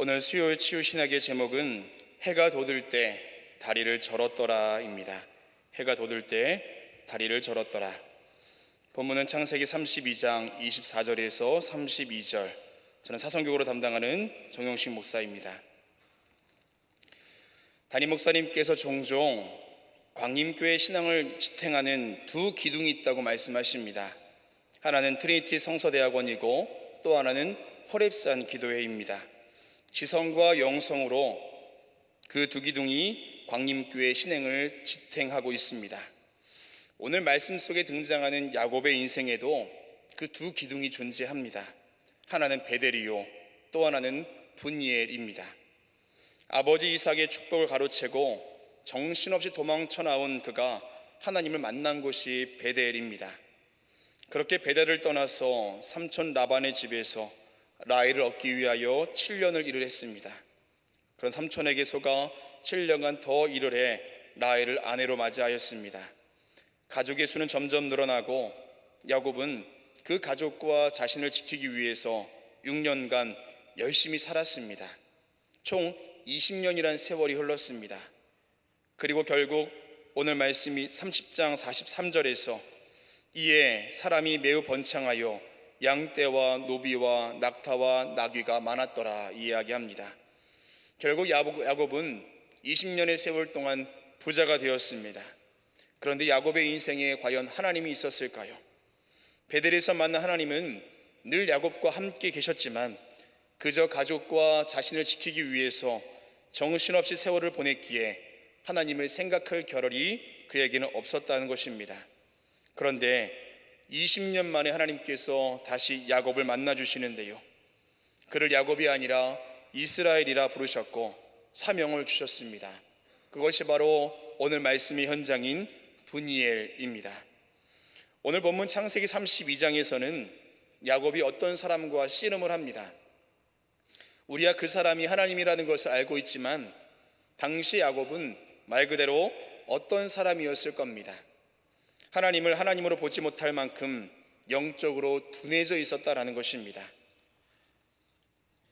오늘 수요일 치유 신학의 제목은 해가 돋을 때 다리를 절었더라입니다. 해가 돋을 때 다리를 절었더라. 본문은 창세기 32장 24절에서 32절. 저는 사성교구로 담당하는 정용식 목사입니다. 담임 목사님께서 종종 광림교회 신앙을 지탱하는 두 기둥이 있다고 말씀하십니다. 하나는 트리니티 성서대학원이고 또 하나는 호렙산 기도회입니다. 지성과 영성으로 그 두 기둥이 광림교회 신앙을 지탱하고 있습니다. 오늘 말씀 속에 등장하는 야곱의 인생에도 그 두 기둥이 존재합니다. 하나는 베델이요, 또 하나는 분이엘입니다. 아버지 이삭의 축복을 가로채고 정신없이 도망쳐 나온 그가 하나님을 만난 곳이 베델입니다. 그렇게 베델을 떠나서 삼촌 라반의 집에서 라헬을 얻기 위하여 7년을 일을 했습니다. 그런 삼촌에게 속아 7년간 더 일을 해 라헬을 아내로 맞이하였습니다. 가족의 수는 점점 늘어나고 야곱은 그 가족과 자신을 지키기 위해서 6년간 열심히 살았습니다. 총 20년이란 세월이 흘렀습니다. 그리고 결국 오늘 말씀이 30장 43절에서 이에 사람이 매우 번창하여 양떼와 노비와 낙타와 나귀가 많았더라 이야기합니다. 결국 야곱은 20년의 세월 동안 부자가 되었습니다. 그런데 야곱의 인생에 과연 하나님이 있었을까요? 베델에서 만난 하나님은 늘 야곱과 함께 계셨지만 그저 가족과 자신을 지키기 위해서 정신없이 세월을 보냈기에 하나님을 생각할 겨를이 그에게는 없었다는 것입니다. 그런데 20년 만에 하나님께서 다시 야곱을 만나 주시는데요, 그를 야곱이 아니라 이스라엘이라 부르셨고 사명을 주셨습니다. 그것이 바로 오늘 말씀의 현장인 분이엘입니다. 오늘 본문 창세기 32장에서는 야곱이 어떤 사람과 씨름을 합니다. 우리야 그 사람이 하나님이라는 것을 알고 있지만 당시 야곱은 말 그대로 어떤 사람이었을 겁니다. 하나님을 하나님으로 보지 못할 만큼 영적으로 둔해져 있었다라는 것입니다.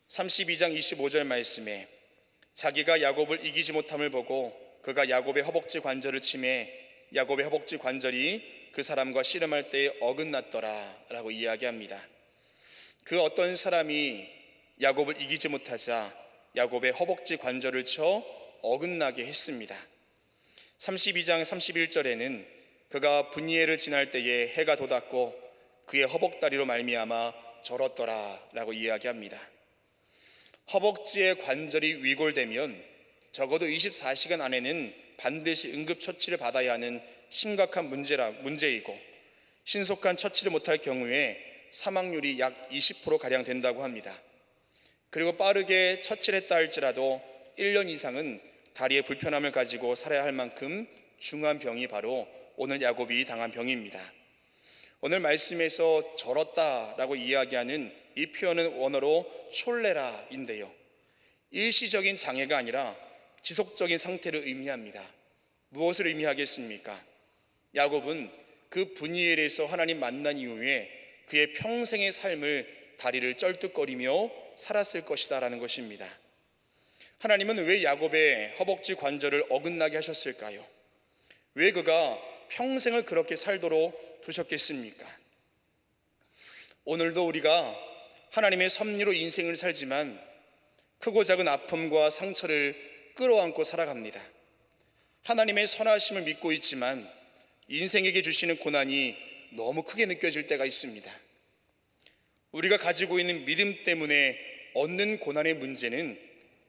32장 25절 말씀에 자기가 야곱을 이기지 못함을 보고 그가 야곱의 허벅지 관절을 치매 야곱의 허벅지 관절이 그 사람과 씨름할 때에 어긋났더라 라고 이야기합니다. 그 어떤 사람이 야곱을 이기지 못하자 야곱의 허벅지 관절을 쳐 어긋나게 했습니다. 32장 31절에는 그가 분이엘을 지날 때에 해가 돋았고 그의 허벅다리로 말미암아 절었더라 라고 이야기합니다. 허벅지의 관절이 위골되면 적어도 24시간 안에는 반드시 응급처치를 받아야 하는 심각한 문제이고 신속한 처치를 못할 경우에 사망률이 약 20%가량 된다고 합니다. 그리고 빠르게 처치를 했다 할지라도 1년 이상은 다리에 불편함을 가지고 살아야 할 만큼 중한 병이 바로 오늘 야곱이 당한 병입니다. 오늘 말씀에서 절었다라고 이야기하는 이 표현은 원어로 촐레라인데요, 일시적인 장애가 아니라 지속적인 상태를 의미합니다. 무엇을 의미하겠습니까? 야곱은 그 분이엘에서 하나님 만난 이후에 그의 평생의 삶을 다리를 쩔뚝거리며 살았을 것이다 라는 것입니다. 하나님은 왜 야곱의 허벅지 관절을 어긋나게 하셨을까요? 왜 그가 평생을 그렇게 살도록 두셨겠습니까? 오늘도 우리가 하나님의 섭리로 인생을 살지만 크고 작은 아픔과 상처를 끌어안고 살아갑니다. 하나님의 선하심을 믿고 있지만 인생에게 주시는 고난이 너무 크게 느껴질 때가 있습니다. 우리가 가지고 있는 믿음 때문에 얻는 고난의 문제는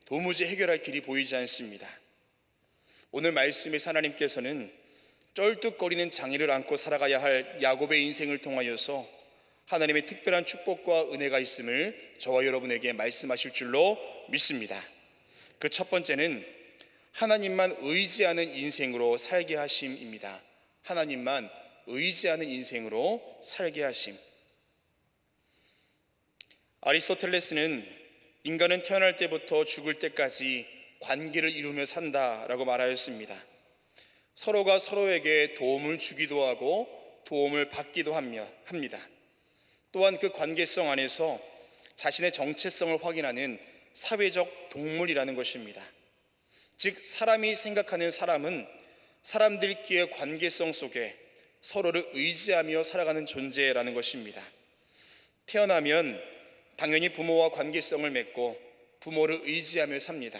도무지 해결할 길이 보이지 않습니다. 오늘 말씀에서 하나님께서는 쩔뚝거리는 장애를 안고 살아가야 할 야곱의 인생을 통하여서 하나님의 특별한 축복과 은혜가 있음을 저와 여러분에게 말씀하실 줄로 믿습니다. 그 첫 번째는 하나님만 의지하는 인생으로 살게 하심입니다. 하나님만 의지하는 인생으로 살게 하심. 아리스토텔레스는 인간은 태어날 때부터 죽을 때까지 관계를 이루며 산다라고 말하였습니다. 서로가 서로에게 도움을 주기도 하고 도움을 받기도 합니다. 또한 그 관계성 안에서 자신의 정체성을 확인하는 사회적 동물이라는 것입니다. 즉 사람이 생각하는 사람은 사람들끼리의 관계성 속에 서로를 의지하며 살아가는 존재라는 것입니다. 태어나면 당연히 부모와 관계성을 맺고 부모를 의지하며 삽니다.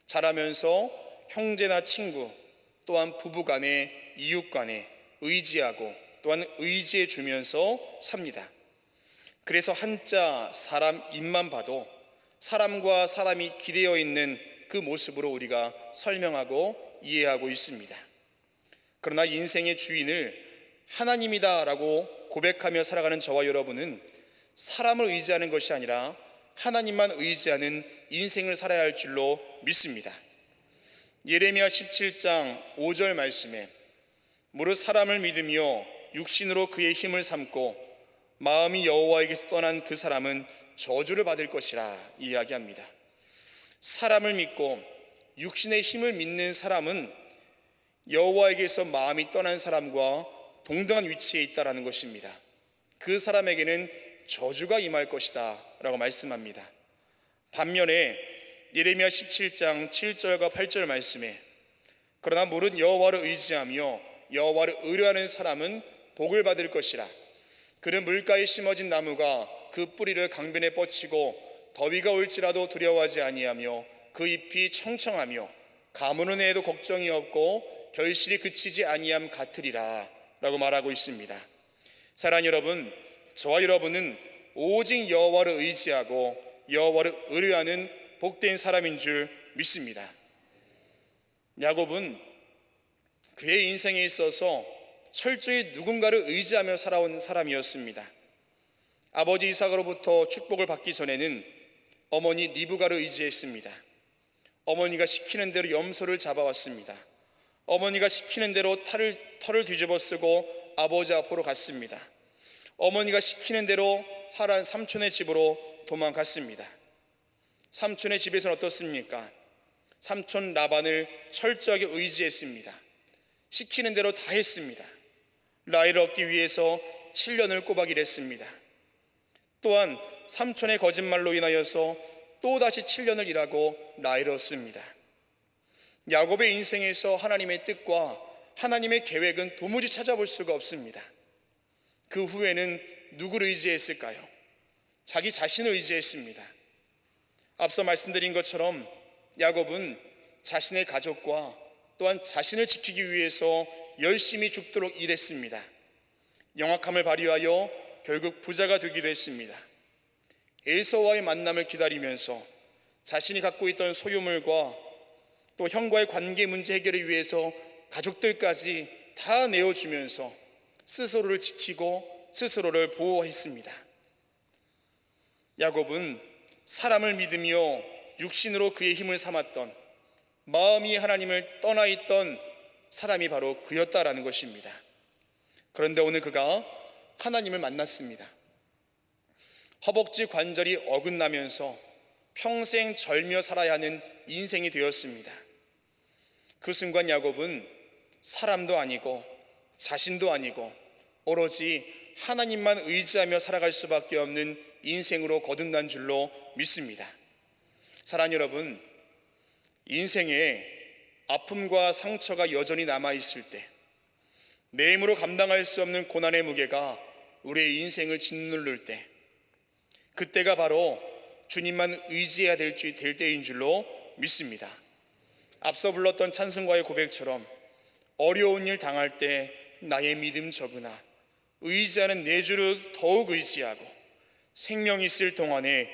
자라면서 형제나 친구 또한 부부 간에 이웃 간에 의지하고 또한 의지해 주면서 삽니다. 그래서 한자 사람 입만 봐도 사람과 사람이 기대어 있는 그 모습으로 우리가 설명하고 이해하고 있습니다. 그러나 인생의 주인을 하나님이다라고 고백하며 살아가는 저와 여러분은 사람을 의지하는 것이 아니라 하나님만 의지하는 인생을 살아야 할 줄로 믿습니다. 예레미야 17장 5절 말씀에 무릇 사람을 믿으며 육신으로 그의 힘을 삼고 마음이 여호와에게서 떠난 그 사람은 저주를 받을 것이라 이야기합니다. 사람을 믿고 육신의 힘을 믿는 사람은 여호와에게서 마음이 떠난 사람과 동등한 위치에 있다라는 것입니다. 그 사람에게는 저주가 임할 것이다 라고 말씀합니다. 반면에 예레미야 17장 7절과 8절 말씀에 그러나 무릇 여호와를 의지하며 여호와를 의뢰하는 사람은 복을 받을 것이라. 그는 물가에 심어진 나무가 그 뿌리를 강변에 뻗치고 더위가 올지라도 두려워하지 아니하며 그 잎이 청청하며 가무는 해에도 걱정이 없고 결실이 그치지 아니함 같으리라 라고 말하고 있습니다. 사랑하는 여러분, 저와 여러분은 오직 여호와를 의지하고 여호와를 의뢰하는 복된 사람인 줄 믿습니다. 야곱은 그의 인생에 있어서 철저히 누군가를 의지하며 살아온 사람이었습니다. 아버지 이삭으로부터 축복을 받기 전에는 어머니 리브가를 의지했습니다. 어머니가 시키는 대로 염소를 잡아왔습니다. 어머니가 시키는 대로 털을 뒤집어 쓰고 아버지 앞으로 갔습니다. 어머니가 시키는 대로 하란 삼촌의 집으로 도망갔습니다. 삼촌의 집에서는 어떻습니까? 삼촌 라반을 철저하게 의지했습니다. 시키는 대로 다 했습니다. 라헬을 얻기 위해서 7년을 꼬박 일했습니다. 또한 삼촌의 거짓말로 인하여서 또다시 7년을 일하고 라헬을 얻습니다. 야곱의 인생에서 하나님의 뜻과 하나님의 계획은 도무지 찾아볼 수가 없습니다. 그 후에는 누구를 의지했을까요? 자기 자신을 의지했습니다. 앞서 말씀드린 것처럼 야곱은 자신의 가족과 또한 자신을 지키기 위해서 열심히 죽도록 일했습니다. 영악함을 발휘하여 결국 부자가 되기도 했습니다. 에서와의 만남을 기다리면서 자신이 갖고 있던 소유물과 또 형과의 관계 문제 해결을 위해서 가족들까지 다 내어주면서 스스로를 지키고 스스로를 보호했습니다. 야곱은 사람을 믿으며 육신으로 그의 힘을 삼았던 마음이 하나님을 떠나 있던 사람이 바로 그였다라는 것입니다. 그런데 오늘 그가 하나님을 만났습니다. 허벅지 관절이 어긋나면서 평생 절며 살아야 하는 인생이 되었습니다. 그 순간 야곱은 사람도 아니고 자신도 아니고 오로지 하나님만 의지하며 살아갈 수밖에 없는 인생으로 거듭난 줄로 믿습니다. 사랑하는 여러분, 인생에 아픔과 상처가 여전히 남아있을 때, 내 힘으로 감당할 수 없는 고난의 무게가 우리의 인생을 짓누를 때, 그때가 바로 주님만 의지해야 될 때인 줄로 믿습니다. 앞서 불렀던 찬송가의 고백처럼 어려운 일 당할 때 나의 믿음 적으나 의지하는 내 주를 더욱 의지하고 생명이 있을 동안에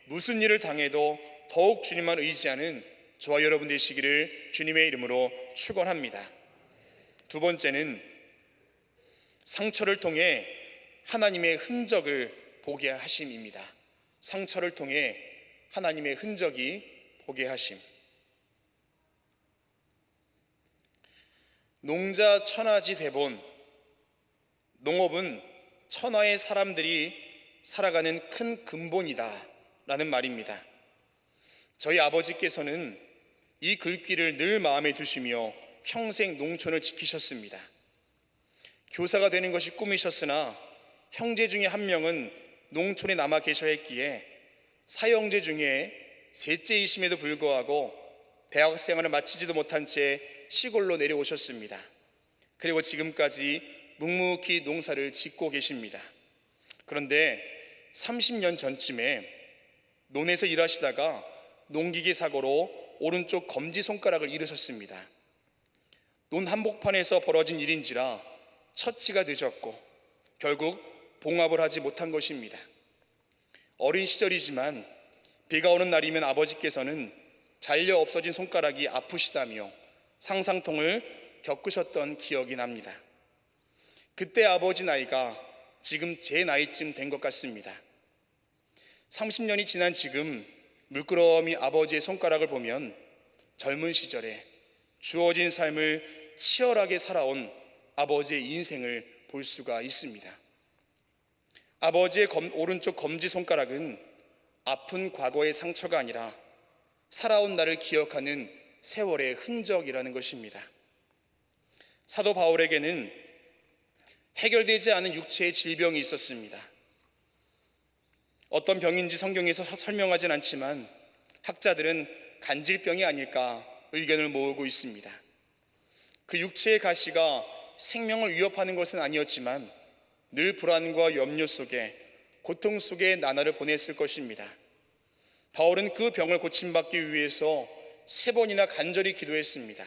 무슨 일을 당해도 더욱 주님만 의지하는 저와 여러분 되시기를 주님의 이름으로 축원합니다. 두 번째는 상처를 통해 하나님의 흔적을 보게 하심입니다. 상처를 통해 하나님의 흔적이 보게 하심. 농자 천하지 대본, 농업은 천하의 사람들이 살아가는 큰 근본이다 라는 말입니다. 저희 아버지께서는 이 글귀를 늘 마음에 두시며 평생 농촌을 지키셨습니다. 교사가 되는 것이 꿈이셨으나 형제 중에 한 명은 농촌에 남아 계셔야 했기에 사형제 중에 셋째이심에도 불구하고 대학 생활을 마치지도 못한 채 시골로 내려오셨습니다. 그리고 지금까지 묵묵히 농사를 짓고 계십니다. 그런데 30년 전쯤에 논에서 일하시다가 농기계 사고로 오른쪽 검지손가락을 잃으셨습니다. 논 한복판에서 벌어진 일인지라 처치가 늦었고 결국 봉합을 하지 못한 것입니다. 어린 시절이지만 비가 오는 날이면 아버지께서는 잘려 없어진 손가락이 아프시다며 상상통을 겪으셨던 기억이 납니다. 그때 아버지 나이가 지금 제 나이쯤 된 것 같습니다. 30년이 지난 지금 물끄러미 아버지의 손가락을 보면 젊은 시절에 주어진 삶을 치열하게 살아온 아버지의 인생을 볼 수가 있습니다. 아버지의 오른쪽 검지손가락은 아픈 과거의 상처가 아니라 살아온 나를 기억하는 세월의 흔적이라는 것입니다. 사도 바울에게는 해결되지 않은 육체의 질병이 있었습니다. 어떤 병인지 성경에서 설명하진 않지만 학자들은 간질병이 아닐까 의견을 모으고 있습니다. 그 육체의 가시가 생명을 위협하는 것은 아니었지만 늘 불안과 염려 속에 고통 속에 나날을 보냈을 것입니다. 바울은 그 병을 고침받기 위해서 3번이나 간절히 기도했습니다.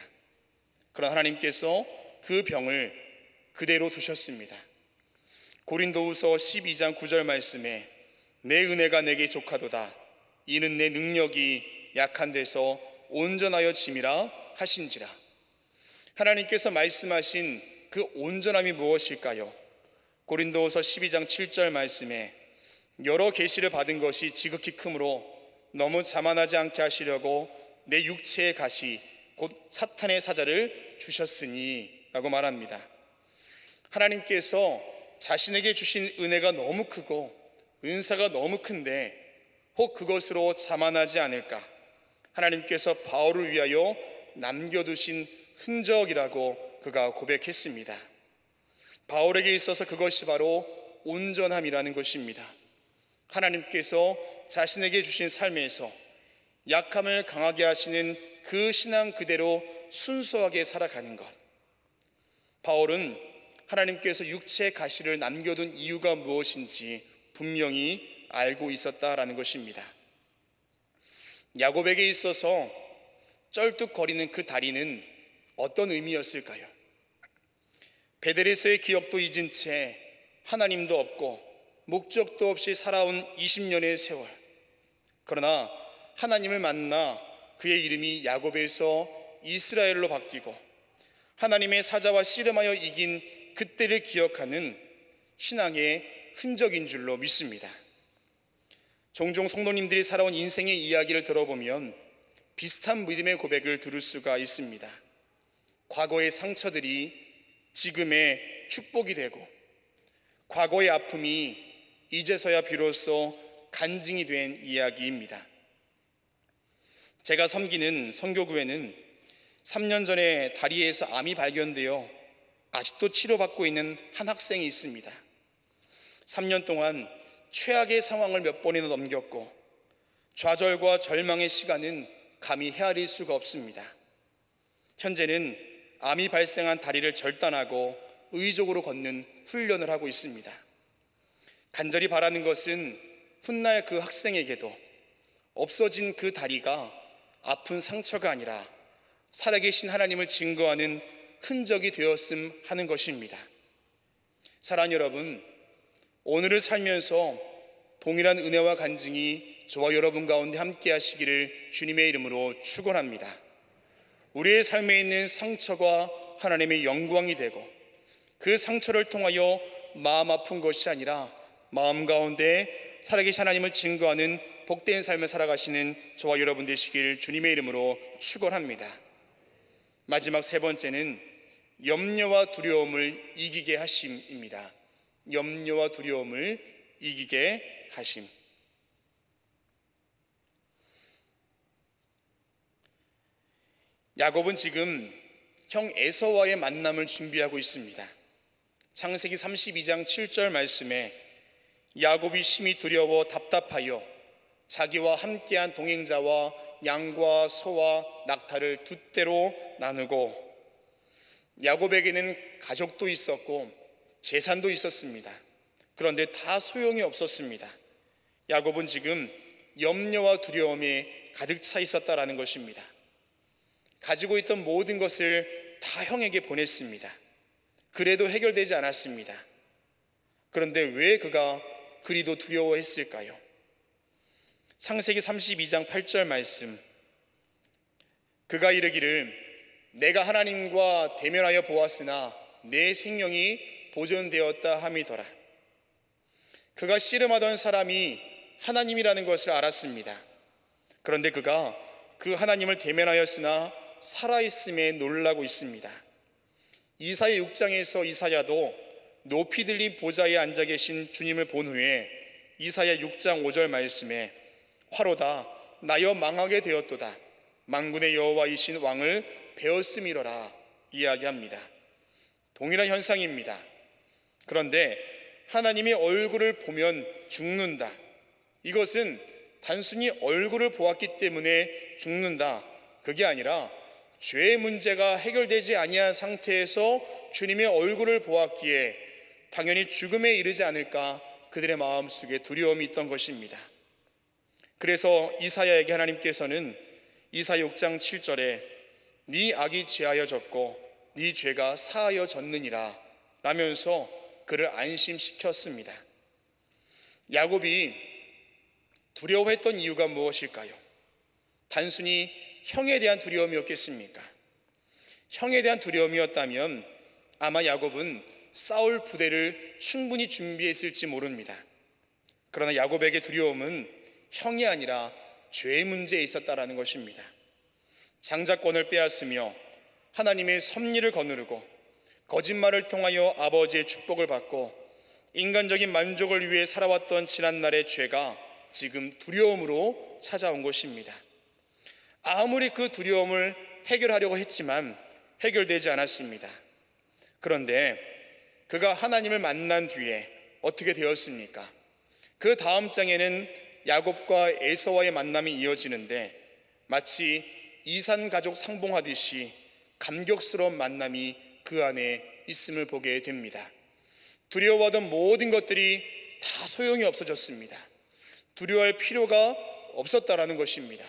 그러나 하나님께서 그 병을 그대로 두셨습니다. 고린도후서 12장 9절 말씀에 내 은혜가 내게 족하도다 이는 내 능력이 약한 데서 온전하여 짐이라 하신지라. 하나님께서 말씀하신 그 온전함이 무엇일까요? 고린도후서 12장 7절 말씀에 여러 계시를 받은 것이 지극히 크므로 너무 자만하지 않게 하시려고 내 육체의 가시 곧 사탄의 사자를 주셨으니 라고 말합니다. 하나님께서 자신에게 주신 은혜가 너무 크고 은사가 너무 큰데 혹 그것으로 자만하지 않을까? 하나님께서 바울을 위하여 남겨두신 흔적이라고 그가 고백했습니다. 바울에게 있어서 그것이 바로 온전함이라는 것입니다. 하나님께서 자신에게 주신 삶에서 약함을 강하게 하시는 그 신앙 그대로 순수하게 살아가는 것. 바울은 하나님께서 육체의 가시를 남겨둔 이유가 무엇인지 분명히 알고 있었다라는 것입니다. 야곱에게 있어서 쩔뚝거리는 그 다리는 어떤 의미였을까요? 베델에서의 기억도 잊은 채 하나님도 없고 목적도 없이 살아온 20년의 세월. 그러나 하나님을 만나 그의 이름이 야곱에서 이스라엘로 바뀌고 하나님의 사자와 씨름하여 이긴 그때를 기억하는 신앙의 흔적인 줄로 믿습니다. 종종 성도님들이 살아온 인생의 이야기를 들어보면 비슷한 믿음의 고백을 들을 수가 있습니다. 과거의 상처들이 지금의 축복이 되고 과거의 아픔이 이제서야 비로소 간증이 된 이야기입니다. 제가 섬기는 선교구에는 3년 전에 다리에서 암이 발견되어 아직도 치료받고 있는 한 학생이 있습니다. 3년 동안 최악의 상황을 몇 번이나 넘겼고 좌절과 절망의 시간은 감히 헤아릴 수가 없습니다. 현재는 암이 발생한 다리를 절단하고 의족으로 걷는 훈련을 하고 있습니다. 간절히 바라는 것은 훗날 그 학생에게도 없어진 그 다리가 아픈 상처가 아니라 살아계신 하나님을 증거하는 흔적이 되었음 하는 것입니다. 사랑하는 여러분, 오늘을 살면서 동일한 은혜와 간증이 저와 여러분 가운데 함께 하시기를 주님의 이름으로 축원합니다. 우리의 삶에 있는 상처가 하나님의 영광이 되고 그 상처를 통하여 마음 아픈 것이 아니라 마음 가운데 살아계신 하나님을 증거하는 복된 삶을 살아가시는 저와 여러분 되시길 주님의 이름으로 축원합니다. 마지막 3번째는 염려와 두려움을 이기게 하심입니다. 염려와 두려움을 이기게 하심. 야곱은 지금 형 에서와의 만남을 준비하고 있습니다. 창세기 32장 7절 말씀에 야곱이 심히 두려워 답답하여 자기와 함께한 동행자와 양과 소와 낙타를 두 떼로 나누고, 야곱에게는 가족도 있었고 재산도 있었습니다. 그런데 다 소용이 없었습니다. 야곱은 지금 염려와 두려움에 가득 차 있었다라는 것입니다. 가지고 있던 모든 것을 다 형에게 보냈습니다. 그래도 해결되지 않았습니다. 그런데 왜 그가 그리도 두려워했을까요? 창세기 32장 8절 말씀, 그가 이르기를 내가 하나님과 대면하여 보았으나 내 생명이 보존되었다 함이더라. 그가 씨름하던 사람이 하나님이라는 것을 알았습니다. 그런데 그가 그 하나님을 대면하였으나 살아있음에 놀라고 있습니다. 이사야 6장에서 이사야도 높이 들린 보좌에 앉아 계신 주님을 본 후에 이사야 6장 5절 말씀에 화로다 나여 망하게 되었도다 만군의 여호와이신 왕을 배었음이로라 이야기합니다. 동일한 현상입니다. 그런데 하나님의 얼굴을 보면 죽는다, 이것은 단순히 얼굴을 보았기 때문에 죽는다, 그게 아니라 죄의 문제가 해결되지 아니한 상태에서 주님의 얼굴을 보았기에 당연히 죽음에 이르지 않을까 그들의 마음속에 두려움이 있던 것입니다. 그래서 이사야에게 하나님께서는 이사야 6장 7절에 네 악이 죄하여 졌고 네 죄가 사하여 졌느니라 라면서 그를 안심시켰습니다. 야곱이 두려워했던 이유가 무엇일까요? 단순히 형에 대한 두려움이었겠습니까? 형에 대한 두려움이었다면 아마 야곱은 싸울 부대를 충분히 준비했을지 모릅니다. 그러나 야곱에게 두려움은 형이 아니라 죄의 문제에 있었다라는 것입니다. 장자권을 빼앗으며 하나님의 섭리를 거느르고 거짓말을 통하여 아버지의 축복을 받고 인간적인 만족을 위해 살아왔던 지난날의 죄가 지금 두려움으로 찾아온 것입니다. 아무리 그 두려움을 해결하려고 했지만 해결되지 않았습니다. 그런데 그가 하나님을 만난 뒤에 어떻게 되었습니까? 그 다음 장에는 야곱과 에서와의 만남이 이어지는데 마치 이산가족 상봉하듯이 감격스러운 만남이 그 안에 있음을 보게 됩니다. 두려워하던 모든 것들이 다 소용이 없어졌습니다. 두려워할 필요가 없었다라는 것입니다.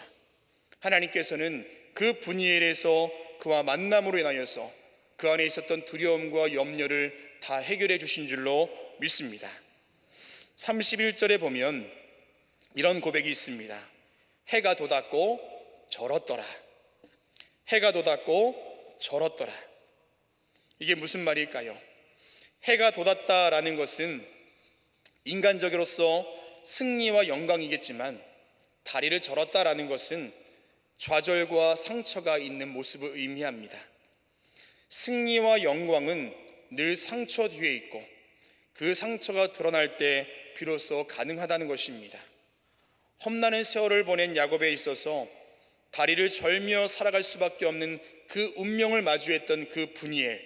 하나님께서는 그 분이엘에서 그와 만남으로 인하여서 그 안에 있었던 두려움과 염려를 다 해결해 주신 줄로 믿습니다. 31절에 보면 이런 고백이 있습니다. 해가 돋았고 절었더라. 해가 돋았고 절었더라. 이게 무슨 말일까요? 해가 돋았다라는 것은 인간적으로서 승리와 영광이겠지만 다리를 절었다라는 것은 좌절과 상처가 있는 모습을 의미합니다. 승리와 영광은 늘 상처 뒤에 있고 그 상처가 드러날 때 비로소 가능하다는 것입니다. 험난한 세월을 보낸 야곱에 있어서 다리를 절며 살아갈 수밖에 없는 그 운명을 마주했던 그 분이엘,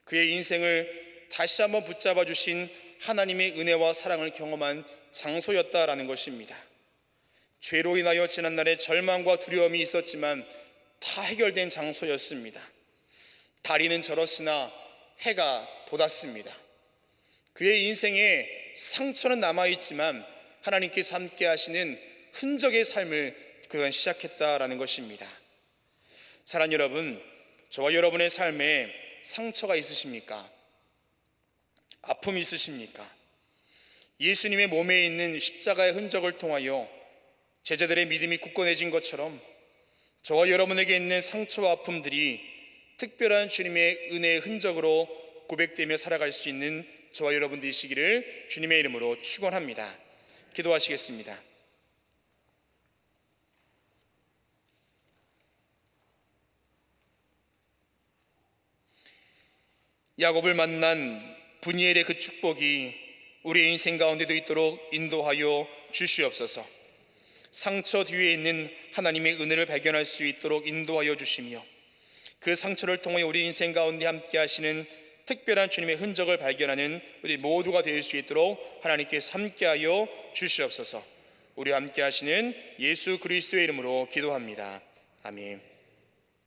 그의 인생을 다시 한번 붙잡아 주신 하나님의 은혜와 사랑을 경험한 장소였다라는 것입니다. 죄로 인하여 지난날에 절망과 두려움이 있었지만 다 해결된 장소였습니다. 다리는 절었으나 해가 돋았습니다. 그의 인생에 상처는 남아있지만 하나님께서 함께 하시는 흔적의 삶을 그가 시작했다라는 것입니다. 사랑하는 여러분, 저와 여러분의 삶에 상처가 있으십니까? 아픔이 있으십니까? 예수님의 몸에 있는 십자가의 흔적을 통하여 제자들의 믿음이 굳건해진 것처럼 저와 여러분에게 있는 상처와 아픔들이 특별한 주님의 은혜의 흔적으로 고백되며 살아갈 수 있는 저와 여러분 되시기를 주님의 이름으로 축원합니다. 기도하시겠습니다. 야곱을 만난 분이엘의 그 축복이 우리 인생 가운데도 있도록 인도하여 주시옵소서. 상처 뒤에 있는 하나님의 은혜를 발견할 수 있도록 인도하여 주시며 그 상처를 통해 우리 인생 가운데 함께 하시는 특별한 주님의 흔적을 발견하는 우리 모두가 될 수 있도록 하나님께서 함께하여 주시옵소서. 우리와 함께 하시는 예수 그리스도의 이름으로 기도합니다. 아멘.